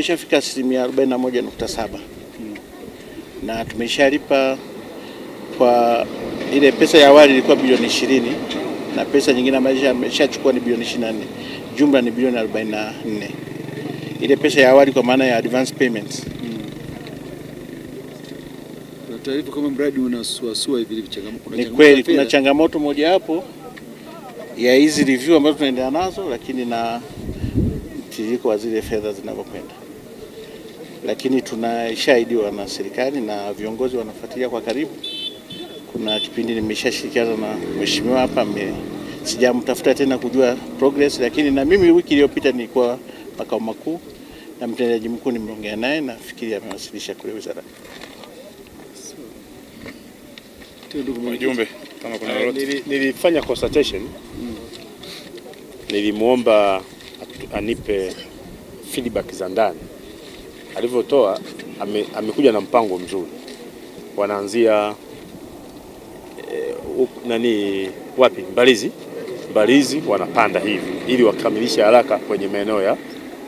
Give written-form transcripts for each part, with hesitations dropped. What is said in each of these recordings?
tumeshafika 41.7 na tumeshalipa kwa ile pesa ya awali ilikuwa bilioni 20 na pesa nyingine ambayo ameshachukua ni bilioni 24. Jumla ni bilioni 44. Ile pesa ya awali kwa maana ya advance payments. Taarifa kama mradi unasuasua hivi changamoto. Ni kweli kuna changamoto moja hapo ya hizi review ambazo tunaendelea nazo, lakini na mtiririko wa zile fedha zinavyokwenda. Lakini tunashaidiwa na serikali na viongozi wanafuatilia kwa karibu. Kuna kipindi nimeshashirikiana na mheshimiwa hapa, sijamtafuta tena kujua progress, lakini na mimi wiki iliyopita nilikuwa makao makuu na mtendaji mkuu nimeongea naye na fikiri amewasilisha kule wizara. Mjumbe, kama kuna lolote. Nilifanya consultation. Nilimuomba anipe feedback za ndani. Alivyotoa amekuja na mpango mzuri. Wanaanzia wapi? Mbalizi wanapanda hivi ili wakamilishe haraka kwenye maeneo ya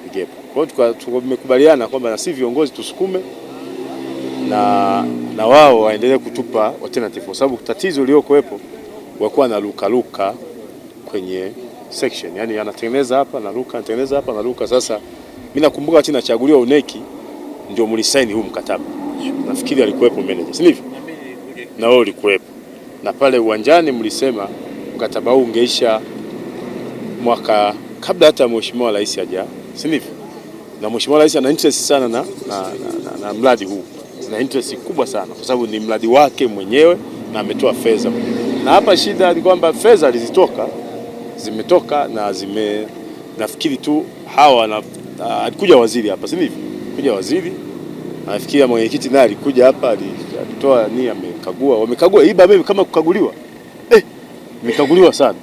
Igepo. Kwa hiyo tumekubaliana kwamba na si viongozi tusukume na wao waendelee kutupa alternative, kwa sababu tatizo liliokuwepo walikuwa na luka kwenye section, yani anatengeneza hapa na luka, anatengeneza hapa na luka. Sasa mimi nakumbuka wakati nachaguliwa uneki ndio mlisaini huu mkataba, nafikiri alikuwepo manager, si ndivyo? Na wao ulikuwepo, na pale uwanjani mlisema mkataba huu ungeisha mwaka kabla hata mheshimiwa rais haja, si ndivyo? Na mheshimiwa rais ana interest sana na mradi huu, na interest kubwa sana kwa sababu ni mradi wake mwenyewe na ametoa fedha. Na hapa shida ni kwamba fedha zimetoka na nafikiri tu hawa alikuja waziri hapa, si ndivyo? Kuja waziri, nafikiri mwenyekiti naye alikuja hapa, alitoa wamekagua hii baba kama kukaguliwa. Imekaguliwa sana.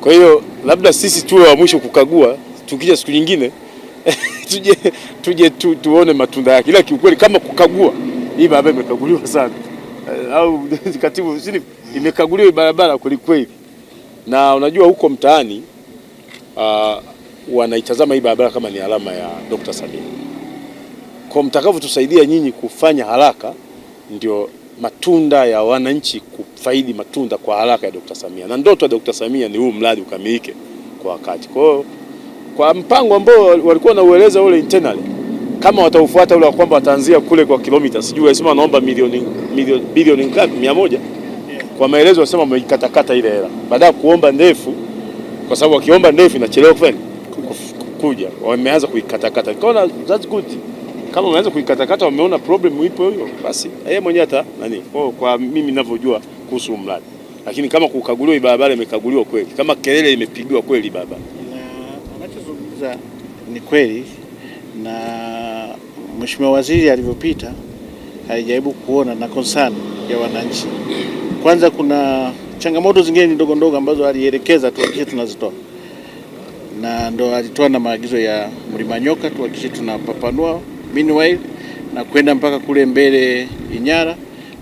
Kwa hiyo labda sisi tuwe wa mwisho kukagua, tukija siku nyingine tuje tuone matunda yake. Ila kiukweli kama kukagua hii baba imekaguliwa sana. Au katibu imekaguliwa barabara kweli kweli. Na unajua huko mtaani wanaitazama hii barabara kama ni alama ya Dr. Samia. Kwa mtakavyotusaidia nyinyi kufanya haraka ndio matunda ya wananchi kufaidi matunda kwa haraka ya Dr. Samia. Na ndoto ya Dr. Samia ni huu mradi ukamilike kwa wakati. Kwa mpango ambao walikuwa naueleza ule internally, kama wataufuata ule kwamba wataanzia kule kwa kilomita, sijui wasema wanaomba bilioni ngapi, 100. Kwa maelezo wasema wameikatakata ile hela. Baada ya kuomba ndefu, kwa sababu wakiomba ndefu inachelewa kuja. Wameanza kuikatakata. Kaona that's good. Kama wameanza kuikatakata, wameona problem ipo hiyo, basi yeye mwenyewe kwa mimi ninavyojua kuhusu mradi. Lakini kama kukaguliwa barabara imekaguliwa kweli, kama kelele imepigiwa kweli barabara. Anachozungumza ni kweli, na mheshimiwa waziri alivyopita alijaribu kuona na concern ya wananchi. Kwanza kuna changamoto zingine ndogo ndogo ambazo alielekeza tuhakikishe tunazitoa. Na ndo alitoa na maagizo ya Mlima Nyoka tuhakikishe tunapapanua meanwhile na kwenda mpaka kule mbele Inyara,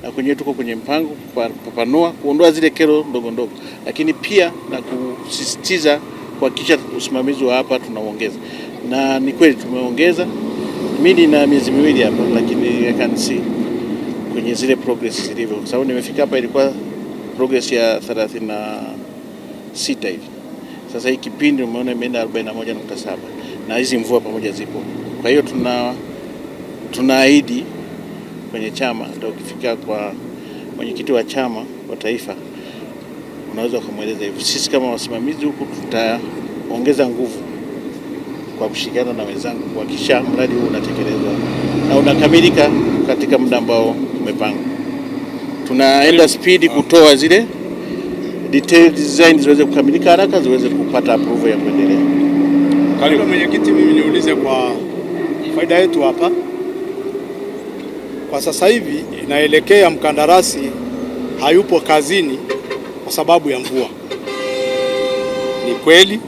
na kwenye tuko kwenye mpango kupapanua, kuondoa zile kero ndogo ndogo, lakini pia na kusisitiza kuhakikisha usimamizi wa hapa tunaongeza. Na ni kweli tumeongeza. Mimi na miezi miwili hapa, lakini I can see kwenye zile progress zilivyo, kwa sababu nimefika hapa ilikuwa progress ya 36 hivi. Sasa hii kipindi umeona imeenda 41.7 na hizi mvua pamoja zipo. Kwa hiyo tunaahidi kwenye chama, ndio ukifika kwa mwenyekiti wa chama wa taifa unaweza kumweleza hivyo. Sisi kama wasimamizi huku tutaongeza nguvu kwa kushirikiana na wenzangu kuhakikisha mradi huu unatekelezwa na unakamilika katika muda ambao umepangwa. Tunaenda speed kutoa zile detailed design ziweze kukamilika haraka, ziweze kupata approval ya kuendelea. Karibu mwenyekiti, mimi niulize kwa faida yetu hapa. Kwa sasa hivi inaelekea mkandarasi hayupo kazini kwa sababu ya mvua. Ni kweli?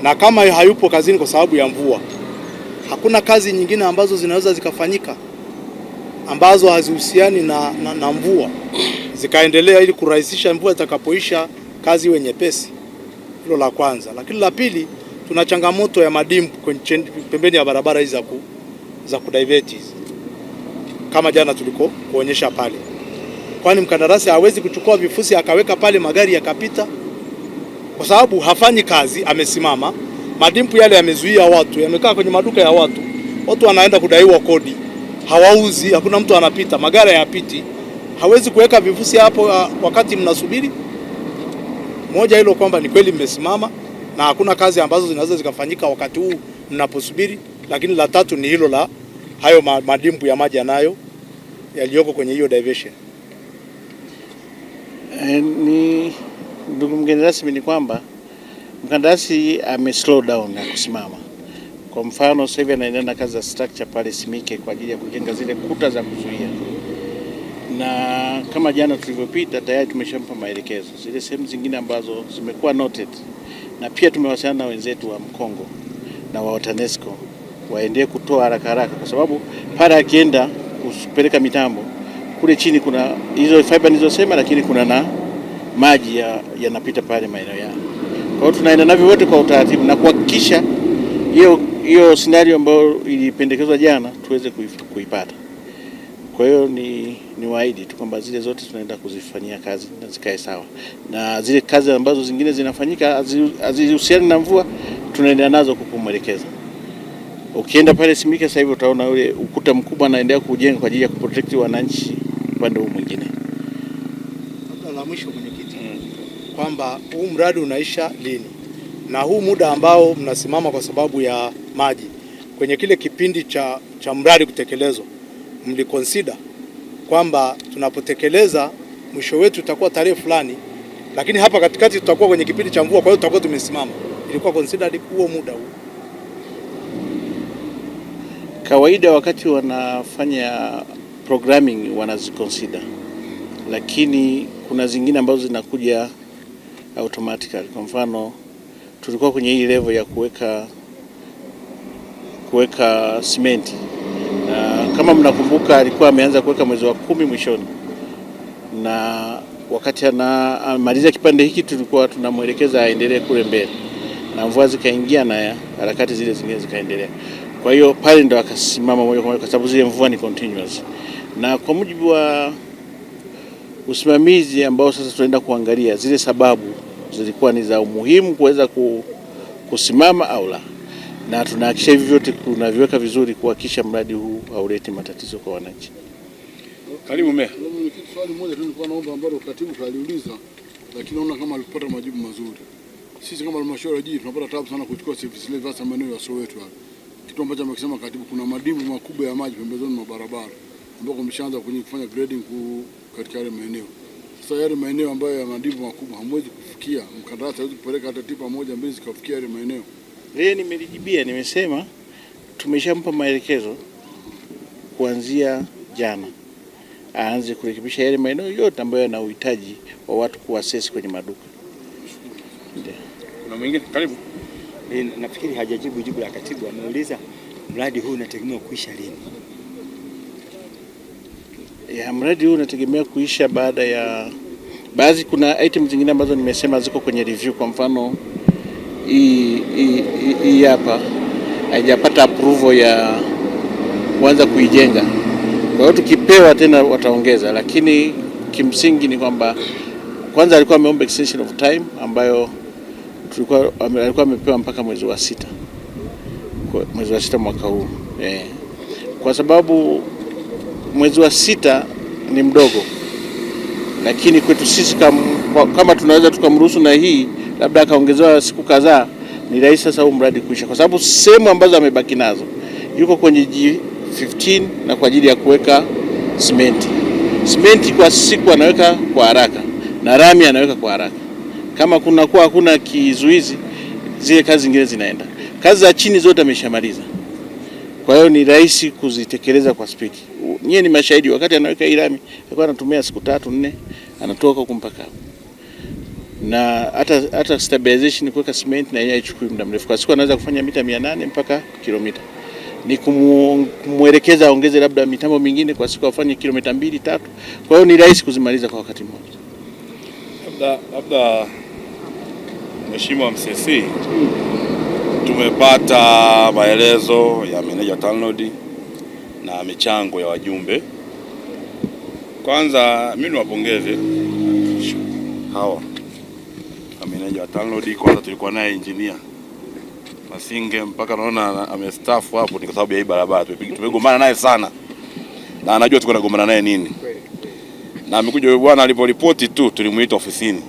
Na kama hayupo kazini kwa sababu ya mvua, hakuna kazi nyingine ambazo zinaweza zikafanyika ambazo hazihusiani na mvua zikaendelea ili kurahisisha mvua itakapoisha kazi iwe nyepesi? Hilo la kwanza. Lakini la pili, tuna changamoto ya madimbu kwenye pembeni ya barabara hizi za kudivert kama jana tuliko kuonyesha pale, kwani mkandarasi hawezi kuchukua vifusi akaweka pale magari yakapita, kwa sababu hafanyi kazi, amesimama. Madimpu yale yamezuia watu, yamekaa kwenye maduka ya watu, watu wanaenda kudaiwa kodi, hawauzi, hakuna mtu anapita, magari hayapiti. Hawezi kuweka vifusi hapo wakati mnasubiri. Moja hilo kwamba ni kweli mmesimama na hakuna kazi ambazo zinaweza zikafanyika wakati huu mnaposubiri, lakini la tatu ni hilo la hayo madimpu ya maji yanayo yaliyoko kwenye hiyo diversion. Ni ndugu mgeni rasmi, ni kwamba mkandarasi ame slow down na kusimama. Kwa mfano sasa hivi anaendelea na kazi za structure pale Simike kwa ajili ya kujenga zile kuta za kuzuia, na kama jana tulivyopita tayari tumeshampa maelekezo zile sehemu zingine ambazo zimekuwa noted, na pia tumewasiliana na wenzetu wa Mkongo na wa TANESCO waendelee kutoa haraka, kwa sababu pale akienda kupeleka mitambo kule chini kuna hizo fiber nilizosema, lakini kuna na maji yanapita pale maeneo yao. Kwa hiyo tunaenda navyo wote kwa utaratibu na kuhakikisha hiyo scenario ambayo ilipendekezwa jana tuweze kuipata. Kwa hiyo ni waahidi tu kwamba zile zote tunaenda kuzifanyia kazi na zikae sawa, na zile kazi ambazo zingine zinafanyika hazihusiani na mvua tunaendelea nazo kumwelekeza. Ukienda pale Simike sasa hivi utaona ule ukuta mkubwa anaendelea kujenga kwa ajili ya kuprotect wananchi upande huu mwingine. La mwisho mwenyekiti, kwamba huu mradi unaisha lini, na huu muda ambao mnasimama kwa sababu ya maji kwenye kile kipindi cha mradi kutekelezwa, mliconsider kwamba tunapotekeleza mwisho wetu utakuwa tarehe fulani, lakini hapa katikati tutakuwa kwenye kipindi cha mvua, kwa hiyo tutakuwa tumesimama. Ilikuwa considered huo muda huu? Kawaida wakati wanafanya programming wanaziconsider, lakini kuna zingine ambazo zinakuja automatically. Kwa mfano tulikuwa kwenye hii level ya kuweka simenti, na kama mnakumbuka alikuwa ameanza kuweka mwezi wa 10 mwishoni, na wakati anamaliza kipande hiki tulikuwa tunamwelekeza aendelee kule mbele, na mvua zikaingia na harakati zile zingine zikaendelea. Kwa hiyo pale ndo akasimama moja kwa moja, kwa sababu zile mvua ni continuous. Na kwa mujibu wa usimamizi ambao sasa tunaenda kuangalia zile sababu zilikuwa ni za umuhimu kuweza kusimama au la, na tunahakikisha hivi vyote tunaviweka vizuri kuhakikisha mradi huu hauleti matatizo kwa wananchi. Karibu Meya. Swali moja tu nilikuwa naomba ambalo katibu kaliuliza, lakini naona kama alipata majibu mazuri. Sisi kama halmashauri ya jiji tunapata tabu sana kuchukua service levy hasa maeneo ya Soweto hapa. Kitu ambacho amekisema katibu, kuna madimbu makubwa ya maji pembezoni mwa barabara ambako mshaanza kufanya grading katika yale maeneo. Sasa yale maeneo ambayo ya madimbu makubwa hamwezi kufikia, mkandarasi hawezi kupeleka hata tipa moja mbili zikafikia yale maeneo. Nimelijibia, nimesema tumeshampa maelekezo kuanzia jana aanze kurekebisha yale maeneo yote ambayo yana uhitaji wa watu kuaccess kwenye maduka. Na mwingine karibu. Nafikiri hajajibu jibu la katibu. Ameuliza mradi huu unategemea kuisha lini? Mradi huu unategemea kuisha baada ya kuna items zingine ambazo nimesema ziko kwenye review. Kwa mfano hii hapa haijapata approval ya kuanza kuijenga, kwa hiyo tukipewa tena wataongeza, lakini kimsingi ni kwamba kwanza alikuwa ameomba extension of time ambayo alikuwa amepewa mpaka mwezi wa 6 mwaka huu, kwa sababu mwezi wa 6 ni mdogo, lakini kwetu sisi kama tunaweza tukamruhusu na hii labda akaongezewa siku kadhaa, ni rahisi sasa huu mradi kuisha, kwa sababu sehemu ambazo amebaki nazo yuko kwenye G15 na kwa ajili ya kuweka simenti kwa siku anaweka kwa haraka, na rami anaweka kwa haraka. Kama hakuna kizuizi, zile kazi zingine zinaenda. Kazi za chini zote ameshamaliza, kwa hiyo ni rahisi kuzitekeleza kwa speed. Nyie ni mashahidi, wakati anaweka hii rami alikuwa anatumia siku 3-4 anatoka huko mpaka hapo, na hata stabilization kuweka cement na yeye haichukui muda mrefu. Kwa siku anaweza kufanya mita 800 mpaka kilomita. Ni kumwelekeza aongeze labda mitambo mingine kwa siku afanye kilomita 2-3. Kwa hiyo ni rahisi kuzimaliza kwa wakati mmoja. Labda Mheshimiwa MCC, tumepata maelezo ya meneja TANROADS na michango ya wajumbe. Kwanza mimi niwapongeze hawa meneja wa TANROADS. Kwanza tulikuwa naye engineer Masinge mpaka naona amestaafu hapo, ni kwa sababu ya hii barabara. Tumegombana naye sana na anajua tuko nagombana naye nini, na amekuja bwana. Aliporipoti tu tulimuita ofisini,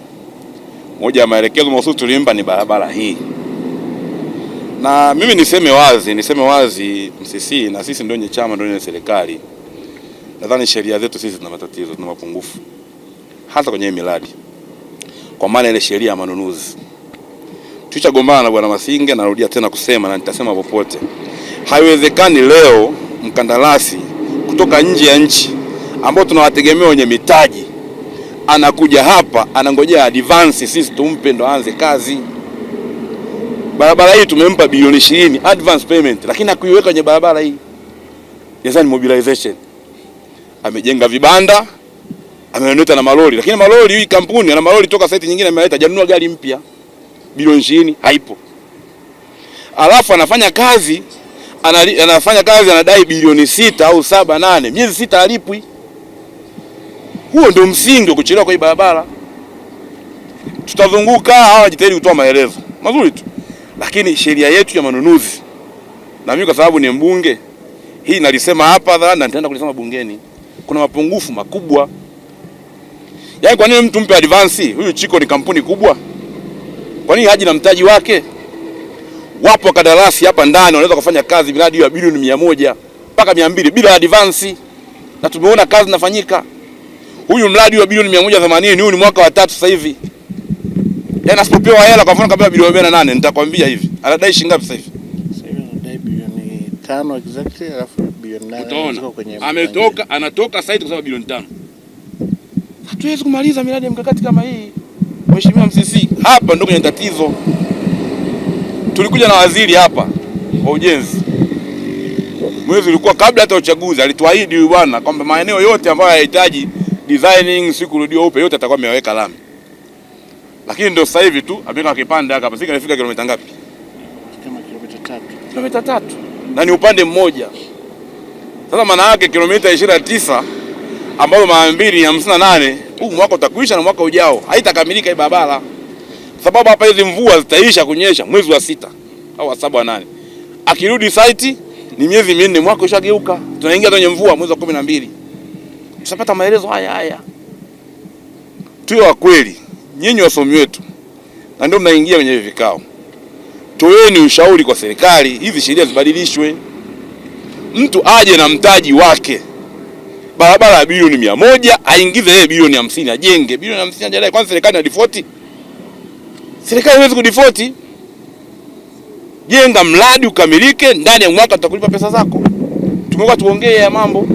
moja ya maelekezo mahususi tulimpa ni barabara hii. Na mimi niseme wazi MCC na sisi ndio chama ndio serikali, nadhani sheria zetu sisi zina matatizo, zina mapungufu hata kwenye miradi. Kwa maana ile sheria ya manunuzi tulichogombana na bwana Masinge, narudia tena kusema na nitasema popote, haiwezekani leo mkandarasi kutoka nje ya nchi ambao tunawategemea wenye mitaji anakuja hapa anangojea advance sisi tumpe ndo aanze kazi. Barabara hii tumempa bilioni 20 advance payment, lakini hakuiweka kwenye barabara hii. Yes, ni mobilization. Amejenga vibanda, amenunua na malori, lakini malori hii kampuni ana malori toka site nyingine ameleta, hajanunua gari mpya. Bilioni 20 haipo. Alafu anafanya kazi anadai bilioni 6 au 7 8, miezi 6 alipwi. Huo ndio msingi wa kuchelewa kwa hii barabara. Tutazunguka hawa jitahidi kutoa maelezo mazuri tu, lakini sheria yetu ya manunuzi, na mimi kwa sababu ni mbunge, hii nalisema hapa na nitaenda kulisema bungeni, kuna mapungufu makubwa. Yaani kwa nini mtu mpe advance? Huyu Chiko ni kampuni kubwa, kwa nini haji na mtaji wake? Wapo kandarasi hapa ndani wanaweza kufanya kazi miradi ya bilioni 100 mpaka 200 bila advance, na tumeona kazi inafanyika. Huyu mradi wa bilioni 180 huyu ni mwaka wa 3 sasa hivi. Yaani asipopewa hela kwa mfano kabla bilioni 48, nitakwambia hivi anadai shilingi ngapi sasa hivi? Sasa hivi anadai bilioni 5 exactly, alafu bilioni 8 ziko kwenye anatoka site kwa sababu bilioni 5. Hatuwezi kumaliza miradi ya mkakati kama hii. Mheshimiwa MCC, hapa ndio kwenye tatizo. Tulikuja na waziri hapa wa ujenzi. Mwezi ulikuwa kabla hata uchaguzi, alituahidi bwana kwamba maeneo yote ambayo yanahitaji designing siku rudio upe yote atakuwa ameweka lami. Lakini ndio sasa hivi tu ameweka kipande hapa, sika inafika kilomita ngapi? Kama kilomita 3. Kilomita 3. Na ni upande mmoja. Sasa maana yake kilomita 29 ambayo mara 258, huu mwaka utakuisha na mwaka ujao haitakamilika hii barabara. Sababu hapa hizi mvua zitaisha kunyesha mwezi wa 6 au wa 7 wa 8. Akirudi site ni miezi 4, mwaka ushageuka. Tunaingia kwenye mvua mwezi wa 12. Tutapata maelezo haya. Tuwe wa kweli. Nyinyi wasomi wetu, na ndio mnaingia kwenye vikao. Toeni ushauri kwa serikali, hizi sheria zibadilishwe. Mtu aje na mtaji wake. Barabara ya bilioni 100, aingize yeye bilioni 50 ajenge. Bilioni 50 ajaye kwanza serikali na default. Serikali haiwezi kudefault. Jenga mradi ukamilike, ndani ya mwaka tutakulipa pesa zako. Tumekuwa tuongee ya mambo.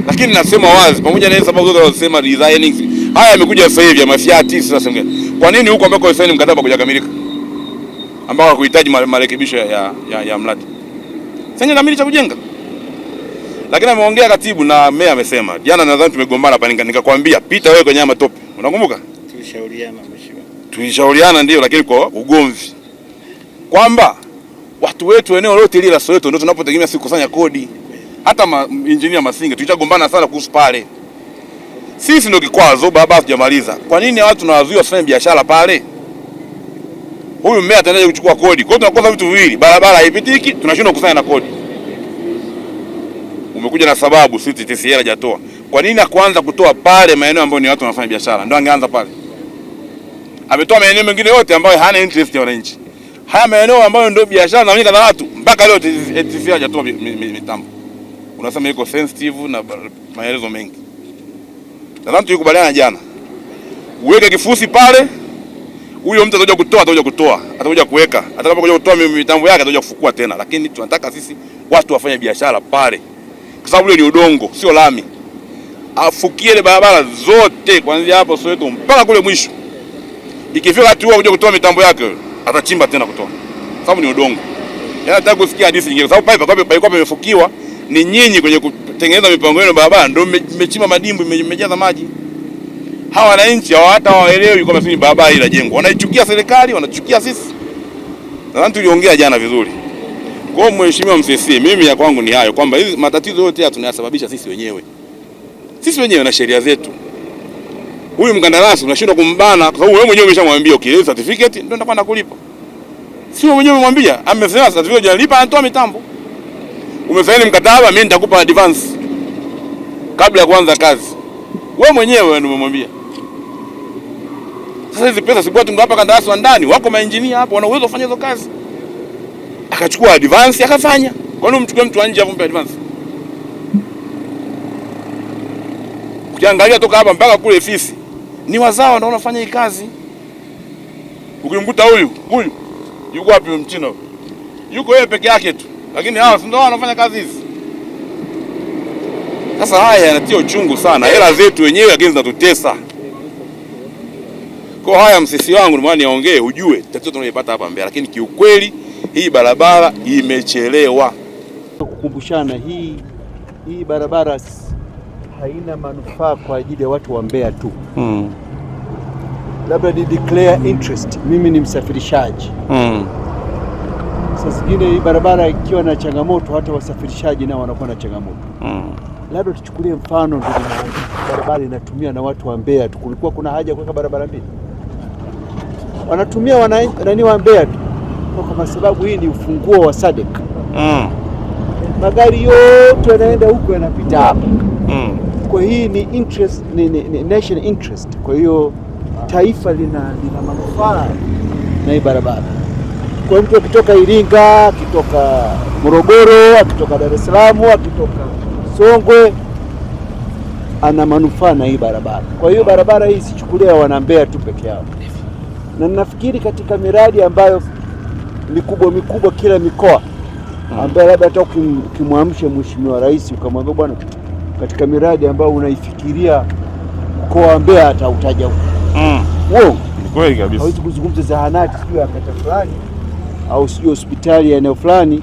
Lakini nasema wazi, pamoja na hizo sababu zote wanasema designing. Haya yamekuja sasa hivi ya mafiati sasa. Kwa nini huko ambako saini mkataba kujakamilika? Ambao hakuhitaji marekebisho ya mradi. Sasa kamili cha kujenga. Lakini ameongea katibu na meya amesema. Jana nadhani tumegombana hapa nikakwambia pita wewe kwenye matope. Unakumbuka? Tulishauriana ndio, lakini kwa ugomvi. Kwamba watu wetu eneo lote lile la Soweto ndio tunapotegemea sisi kusanya kodi. Hata engineer Masinge tulichagombana sana kuhusu pale. Sisi ndio kikwazo, baba hatujamaliza. Kwa nini watu tunawazuia wafanye biashara pale? Huyu mmea ataendelea kuchukua kodi. Kwa hiyo tunakosa vitu viwili, barabara haipitiki, tunashindwa kusanya na kodi. Umekuja na sababu sisi TCL hajatoa. Kwa nini akuanza kutoa pale maeneo ambayo ni watu wanafanya biashara? Ndio angeanza pale. Ametoa maeneo mengine yote ambayo hana interest ya wananchi. Haya maeneo ambayo ndio biashara na wingi na watu, mpaka leo TCL hajatoa mitambo. Unasema iko sensitive na maelezo mengi. Nadhani tulikubaliana jana. Uweke kifusi pale. Huyo mtu atakuja kutoa, atakuja kuweka. Atakapokuja kutoa mitambo yake atakuja kufukua tena. Lakini tunataka sisi watu wafanye biashara pale. Kwa sababu ile ni udongo, sio lami. Afukie ile barabara zote kuanzia hapo Soweto mpaka kule mwisho. Ikifika wakati huo kuja kutoa mitambo yake, atachimba tena kutoa. Sababu ni udongo. Yaani nataka kusikia hadithi nyingine. Sababu pale pamefukiwa ni nyinyi kwenye kutengeneza mipango yenu barabara ndio mmechimba madimbu mmejaza maji. Hawa wananchi hata hawaelewi kwamba sisi barabara inajengwa. Wanaichukia serikali, wanachukia sisi. Nadhani tuliongea jana vizuri. Kwa hiyo Mheshimiwa Msisi, mimi ya kwangu ni hayo, kwamba hizi matatizo yote haya tunayasababisha sisi wenyewe. Sisi wenyewe na sheria zetu. Huyu mkandarasi unashindwa kumbana kwa sababu wewe mwenyewe umeshamwambia ukileta certificate ndio nitakwenda kulipa. Sio mwenyewe umemwambia, amesema certificate hujalipa anatoa mitambo. Umesaini mkataba, mimi nitakupa advance kabla ya kuanza kazi. Wewe mwenyewe ndio umemwambia. Sasa hizi pesa si bwana hapa kandarasi wa ndani, wako maengineer hapo wana uwezo kufanya hizo kazi. Akachukua advance akafanya. Kwa nini umchukue mtu nje ampe advance? Ukiangalia toka hapa mpaka kule ofisi ni wazao ndio wanafanya hii kazi. Ukimkuta huyu yuko wapi mchina? Yuko yeye peke yake tu. Lakini hao ndio wanafanya kazi hizi. Sasa haya yanatia uchungu sana. Hela zetu wenyewe lakini zinatutesa. Kwa haya Msisi wangu ndio maana niongee ujue tatizo tunalipata hapa Mbeya, lakini kiukweli hii barabara imechelewa. Kukumbushana hii barabara haina manufaa kwa ajili ya watu wa Mbeya tu. Labda ni declare interest. Mimi ni msafirishaji. Sasa zingine hii barabara ikiwa na changamoto hata wasafirishaji nao wanakuwa na changamoto. Labda tuchukulie mfano ndio barabara inatumia na watu wa Mbeya tu. Kulikuwa kuna haja kuweka barabara mbili. Wanatumia wanani wa Mbeya tu. Kwa sababu hii ni ufunguo wa SADC. Magari yote yanaenda huko yanapita hapa. Kwa hii ni interest, ni national interest. Kwa hiyo taifa lina manufaa na hii barabara. Kwa mtu akitoka Iringa, akitoka Morogoro, akitoka Dar es Salaam, akitoka Songwe ana manufaa na hii barabara. Kwa hiyo barabara hii sichukulia wana Mbeya tu peke yao. Na nafikiri katika miradi ambayo mikubwa kila mikoa ambayo labda hata ukimwamsha Mheshimiwa Rais ukamwambia bwana katika miradi ambayo unaifikiria mkoa wa Mbeya atautaja huko. Wow, kweli kabisa. Hawezi kuzungumza zahanati sio ya kata fulani au sio hospitali ya eneo fulani.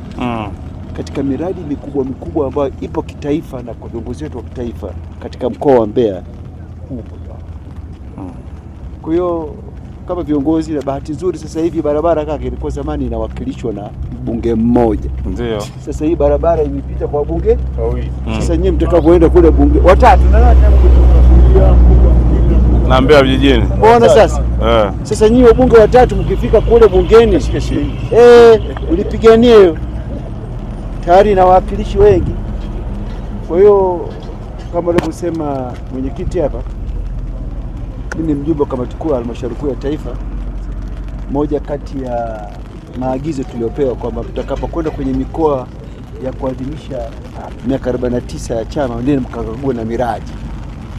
Katika miradi mikubwa ambayo ipo kitaifa na kwa viongozi wetu wa kitaifa katika mkoa wa Mbeya upo. Kwa hiyo kama viongozi na bahati nzuri sasa hivi barabara kaka ilikuwa zamani inawakilishwa na bunge mmoja. Ndio. Sasa hii barabara imepita kwa bunge wawili. Sasa nyinyi mtakapoenda kule bunge watatu na Mbeya vijijini. Mbona sasa? Sasa nyinyi wabunge watatu mkifika kule bungeni ulipigania hiyo. Tayari na wawakilishi wengi. Kwa hiyo kama alivyosema mwenyekiti hapa, mimi ni mjumbe wa kamati kuu ya halmashauri kuu ya taifa. Moja kati ya maagizo tuliopewa kwamba tutakapokwenda kwenye mikoa ya kuadhimisha miaka 49 ya chama ndio mkakague na miradi.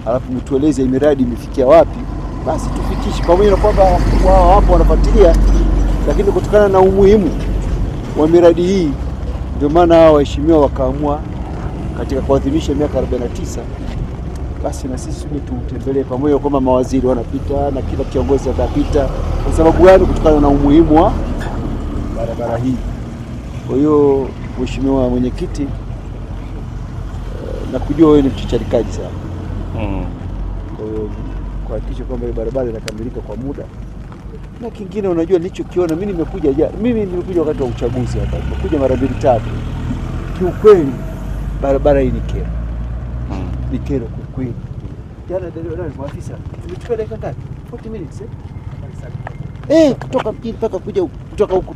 Alafu mtueleze miradi imefikia wapi, basi tufikishe pamoja na kwamba wao hapo wanafuatilia, lakini kutokana na umuhimu wa miradi hii ndio maana hao waheshimiwa wakaamua katika kuadhimisha miaka 49 basi na sisi tutembelee pamoja kama mawaziri wanapita na kila kiongozi atapita. Kwa sababu gani? Kutokana na umuhimu wa barabara hii. Kwa hiyo Mheshimiwa Mwenyekiti, na kujua wewe ni mchacharikaji sana. Kwa hiyo kuhakikisha kwamba barabara inakamilika kwa muda. Na kingine unajua nilichokiona mimi nimekuja wakati wa uchaguzi hapa. Nimekuja mara 2-3. Kiukweli barabara hii ni kero. Ni kero kwa kweli. Jana ndio afisa. Tumechukua dakika ngapi? 40 minutes kutoka mjini mpaka kuja kutoka huko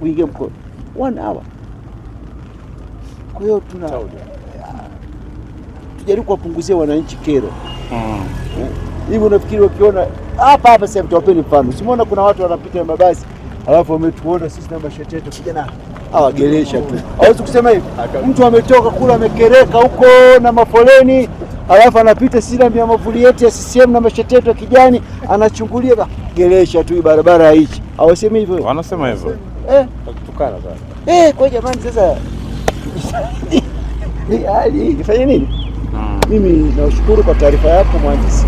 kuingia mkoa 1 hour. Kwa hiyo tujaribu kuwapunguzia wananchi kero. Hivi unafikiri wakiona hapa sasa tutawapeni mfano. Simuona kuna watu wanapita na mabasi alafu wametuona sisi na mashati yetu kijana hawageresha tu. Hawezi kusema hivi. Mtu ametoka kula amekereka huko na mafoleni alafu anapita sisi na miamvuli yetu ya CCM na mashati yetu ya kijani anachungulia geresha tu barabara haichi. Hawasemi hivyo. Wanasema hivyo. Kutukana sana. Kwa jamani sasa ni hali ifanye nini? Mimi nawashukuru kwa taarifa yako mhandisi.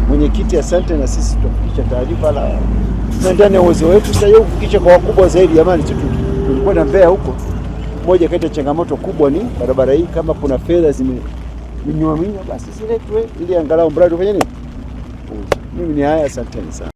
Mwenyekiti, asante, na sisi tutafikisha taarifa na ndani ya uwezo wetu sasa hiyo kufikisha kwa wakubwa zaidi. Jamani, tulikuwa na Mbeya huko, moja kati ya changamoto kubwa ni barabara hii. Kama kuna fedha zimenywa basi ziletwe ili angalau mradi ufanye nini. Mimi ni haya, asanteni sana.